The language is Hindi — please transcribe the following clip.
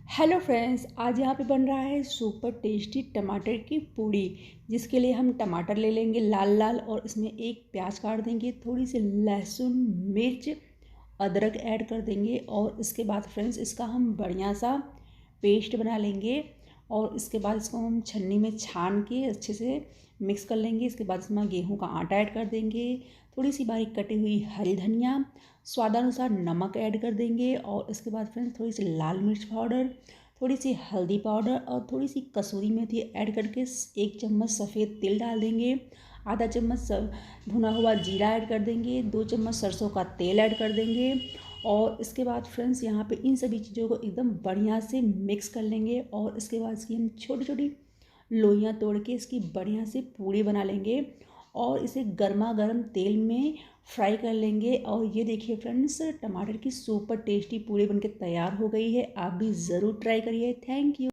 हेलो फ्रेंड्स, आज यहाँ पे बन रहा है सुपर टेस्टी टमाटर की पूड़ी। जिसके लिए हम टमाटर ले लेंगे लाल लाल और इसमें एक प्याज काट देंगे, थोड़ी सी लहसुन मिर्च अदरक ऐड कर देंगे और इसके बाद फ्रेंड्स इसका हम बढ़िया सा पेस्ट बना लेंगे। और इसके बाद इसको हम छन्नी में छान के अच्छे से मिक्स कर लेंगे। इसके बाद इसमें गेहूं का आटा ऐड कर देंगे, थोड़ी सी बारीक कटी हुई हरी धनिया, स्वादानुसार नमक ऐड कर देंगे और इसके बाद फ्रेंड्स थोड़ी सी लाल मिर्च पाउडर, थोड़ी सी हल्दी पाउडर और थोड़ी सी कसूरी मेथी ऐड करके 1 चम्मच सफ़ेद तिल डाल देंगे, आधा चम्मच भुना हुआ जीरा ऐड कर देंगे, 2 चम्मच सरसों का तेल ऐड कर देंगे। और इसके बाद फ्रेंड्स यहाँ पे इन सभी चीज़ों को एकदम बढ़िया से मिक्स कर लेंगे और इसके बाद इसकी हम छोटी छोटी लोइयाँ तोड़ के इसकी बढ़िया से पूड़ी बना लेंगे और इसे गर्मा गर्म तेल में फ्राई कर लेंगे। और ये देखिए फ्रेंड्स, टमाटर की सुपर टेस्टी पूड़ी बनके तैयार हो गई है। आप भी ज़रूर ट्राई करिए। Thank you.